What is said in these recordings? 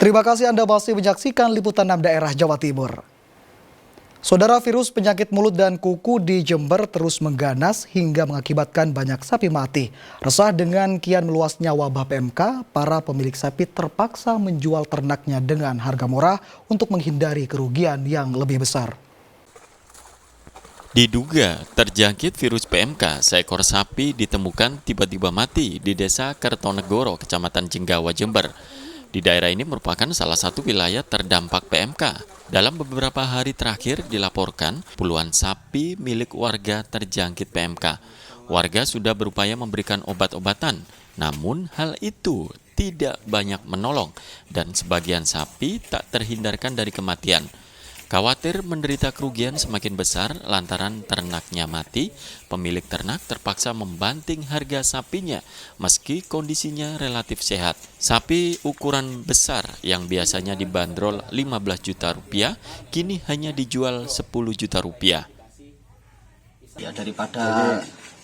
Terima kasih Anda masih menyaksikan Liputan 6 Daerah Jawa Timur. Saudara, virus penyakit mulut dan kuku di Jember terus mengganas hingga mengakibatkan banyak sapi mati. Resah dengan kian meluasnya wabah PMK, para pemilik sapi terpaksa menjual ternaknya dengan harga murah untuk menghindari kerugian yang lebih besar. Diduga terjangkit virus PMK, seekor sapi ditemukan tiba-tiba mati di Desa Kertonegoro, Kecamatan Jenggawa, Jember. Di daerah ini merupakan salah satu wilayah terdampak PMK. Dalam beberapa hari terakhir dilaporkan puluhan sapi milik warga terjangkit PMK. Warga sudah berupaya memberikan obat-obatan, namun hal itu tidak banyak menolong dan sebagian sapi tak terhindarkan dari kematian. Khawatir menderita kerugian semakin besar lantaran ternaknya mati, pemilik ternak terpaksa membanting harga sapinya meski kondisinya relatif sehat. Sapi ukuran besar yang biasanya dibanderol 15 juta rupiah kini hanya dijual 10 juta rupiah. Ya daripada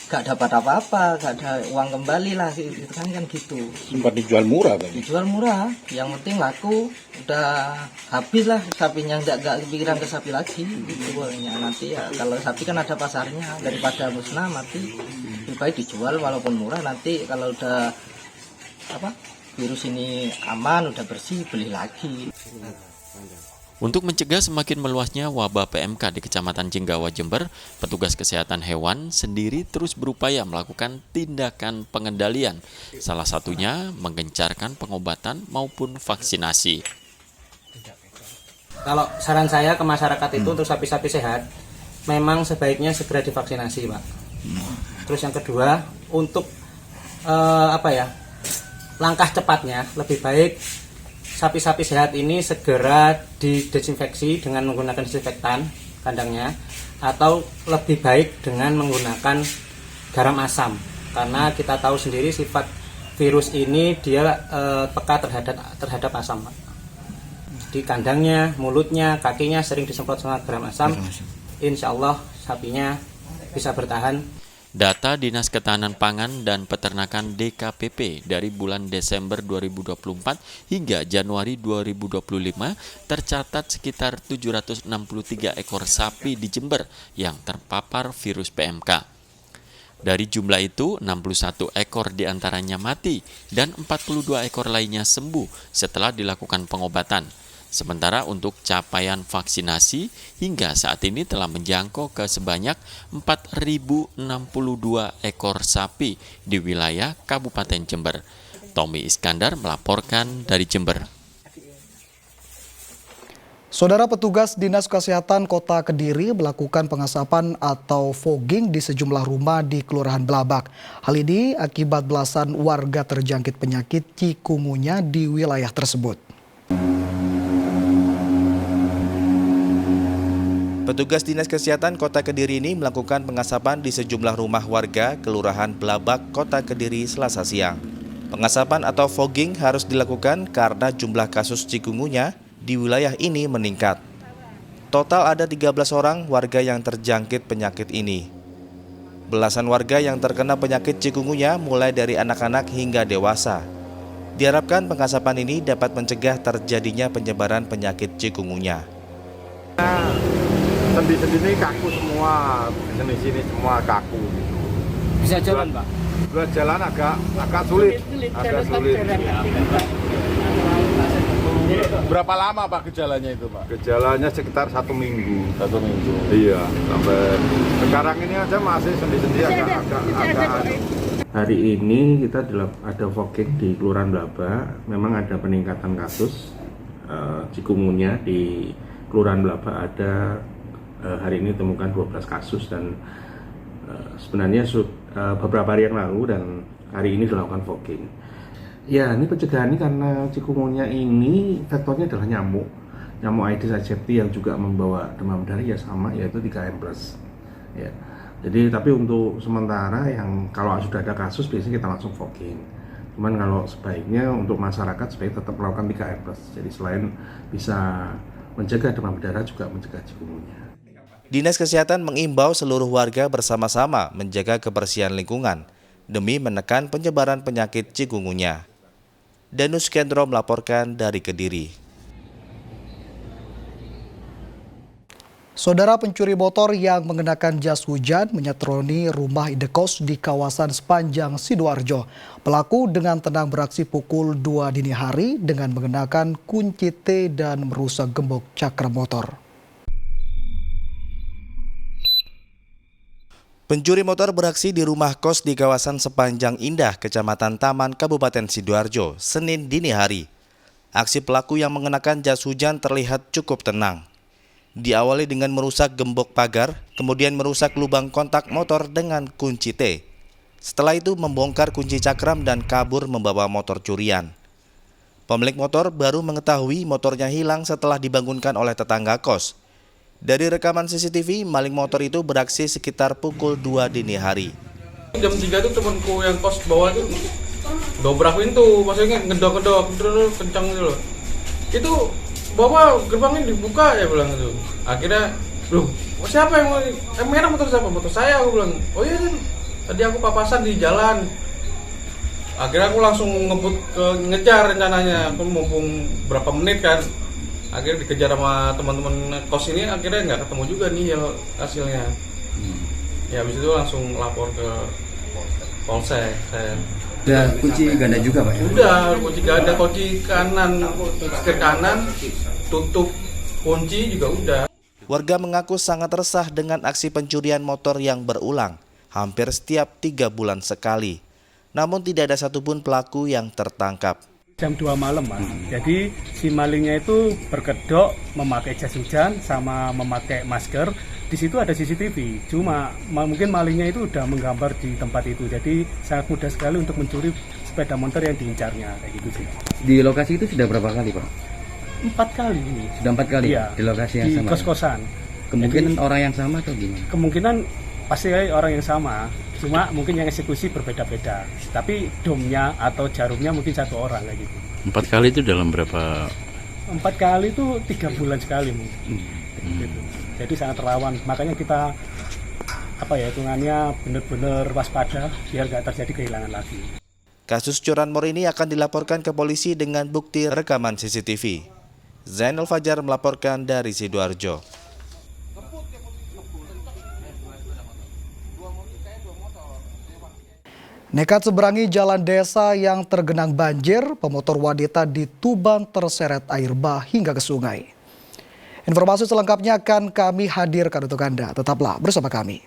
gak dapat apa-apa, gak ada uang kembali lah, itu kan gitu. Sempat dijual murah kan? Dijual murah, yang penting laku, udah habis lah sapinya, gak kepikiran ke sapi lagi. Gitu bolehnya nanti ya, kalau sapi kan ada pasarnya, daripada musnah mati, lebih baik dijual walaupun murah. Nanti kalau udah virus ini aman, udah bersih, beli lagi. Untuk mencegah semakin meluasnya wabah PMK di Kecamatan Jenggawa, Jember, petugas kesehatan hewan sendiri terus berupaya melakukan tindakan pengendalian, salah satunya menggencarkan pengobatan maupun vaksinasi. Kalau saran saya ke masyarakat itu untuk sapi-sapi sehat, memang sebaiknya segera divaksinasi, Pak. Terus yang kedua, untuk langkah cepatnya lebih baik sapi-sapi sehat ini segera didesinfeksi dengan menggunakan disinfektan kandangnya, atau lebih baik dengan menggunakan garam asam, karena kita tahu sendiri sifat virus ini dia peka terhadap asam. Di kandangnya, mulutnya, kakinya sering disemprot sama garam asam, insya Allah sapinya bisa bertahan. Data Dinas Ketahanan Pangan dan Peternakan DKPP dari bulan Desember 2024 hingga Januari 2025 tercatat sekitar 763 ekor sapi di Jember yang terpapar virus PMK. Dari jumlah itu, 61 ekor diantaranya mati dan 42 ekor lainnya sembuh setelah dilakukan pengobatan. Sementara untuk capaian vaksinasi hingga saat ini telah menjangkau ke sebanyak 4.062 ekor sapi di wilayah Kabupaten Jember. Tommy Iskandar melaporkan dari Jember. Saudara, petugas Dinas Kesehatan Kota Kediri melakukan pengasapan atau fogging di sejumlah rumah di Kelurahan Blabak. Hal ini akibat belasan warga terjangkit penyakit cikungunya di wilayah tersebut. Petugas Dinas Kesehatan Kota Kediri ini melakukan pengasapan di sejumlah rumah warga Kelurahan Blabak, Kota Kediri, Selasa siang. Pengasapan atau fogging harus dilakukan karena jumlah kasus cikungunya di wilayah ini meningkat. Total ada 13 orang warga yang terjangkit penyakit ini. Belasan warga yang terkena penyakit cikungunya mulai dari anak-anak hingga dewasa. Diharapkan pengasapan ini dapat mencegah terjadinya penyebaran penyakit cikungunya. Sendi-sendi ini kaku semua, sini semua kaku. Bisa jalan, Pak? Buat jalan agak sulit. Berapa lama Pak gejalanya itu Pak? Gejalanya sekitar 1 minggu. 1 minggu. Iya, sampai sekarang ini aja masih sendi-sendi agak. Hari ini kita ada fogging di Kelurahan Blabak. Memang ada peningkatan kasus cikungunya di Kelurahan Blabak. Ada hari ini ditemukan 12 kasus dan sebenarnya beberapa hari yang lalu dan hari ini dilakukan fogging. Ya, ini pencegahan ini karena cikungunya ini faktornya adalah nyamuk Aedes aegypti yang juga membawa demam berdarah ya sama, yaitu 3M+. Ya. Jadi tapi untuk sementara yang kalau sudah ada kasus biasanya kita langsung fogging. Cuman kalau sebaiknya untuk masyarakat sebaiknya tetap melakukan 3M+. Jadi selain bisa mencegah demam berdarah juga mencegah cikungunya. Dinas Kesehatan mengimbau seluruh warga bersama-sama menjaga kebersihan lingkungan demi menekan penyebaran penyakit cikungunya. Danus Kendro melaporkan dari Kediri. Saudara, pencuri motor yang mengenakan jas hujan menyetroni rumah indekos di kawasan Sepanjang Sidoarjo. Pelaku dengan tenang beraksi pukul 2 dini hari dengan mengenakan kunci T dan merusak gembok cakram motor. Pencuri motor beraksi di rumah kos di kawasan Sepanjang Indah, Kecamatan Taman, Kabupaten Sidoarjo, Senin dini hari. Aksi pelaku yang mengenakan jas hujan terlihat cukup tenang. Diawali dengan merusak gembok pagar, kemudian merusak lubang kontak motor dengan kunci T. Setelah itu membongkar kunci cakram dan kabur membawa motor curian. Pemilik motor baru mengetahui motornya hilang setelah dibangunkan oleh tetangga kos. Dari rekaman CCTV, maling motor itu beraksi sekitar pukul 2 dini hari. Jam 3 tuh temanku yang kos bawah itu dobrak pintu, maksudnya ngedok-ngedok, kencang gitu loh. Itu bawa gerbangnya dibuka ya bilang itu. Akhirnya, loh siapa yang mau? Merah motor siapa? Motor saya, aku bilang. Oh iya, tadi aku papasan di jalan. Akhirnya aku langsung ngejar rencananya. Aku mumpung berapa menit kan. Akhirnya dikejar sama teman-teman kos ini, akhirnya nggak ketemu juga nih ya hasilnya. Ya habis itu langsung lapor ke polsek. Udah kunci ganda juga Pak ya? Udah, kunci ganda, kunci kanan, setir kanan, tutup kunci juga udah. Warga mengaku sangat resah dengan aksi pencurian motor yang berulang, hampir setiap 3 bulan sekali. Namun tidak ada satupun pelaku yang tertangkap. Jam 2 malam Mas. Jadi si malingnya itu berkedok memakai jas hujan sama memakai masker. Di situ ada CCTV. Cuma mungkin malingnya itu udah menggambar di tempat itu. Jadi sangat mudah sekali untuk mencuri sepeda motor yang diincarnya kayak gitu sih. Di lokasi itu sudah berapa kali Pak? 4 kali. Sudah 4 kali Iya, di lokasi yang di sama? kos-kosan. Kemungkinan Jadi, orang yang sama atau gimana? Kemungkinan pasti orang yang sama. Cuma mungkin yang eksekusi berbeda-beda. Tapi domnya atau jarumnya mungkin 1 orang kayak gitu. 4 kali itu dalam berapa? 4 kali itu 3 bulan sekali mungkin. Gitu. Jadi sangat rawan. Makanya kita hitungannya benar-benar waspada biar nggak terjadi kehilangan lagi. Kasus curanmor ini akan dilaporkan ke polisi dengan bukti rekaman CCTV. Zainul Fajar melaporkan dari Sidoarjo. Nekat seberangi jalan desa yang tergenang banjir, pemotor wanita di Tuban terseret air bah hingga ke sungai. Informasi selengkapnya akan kami hadirkan untuk Anda. Tetaplah bersama kami.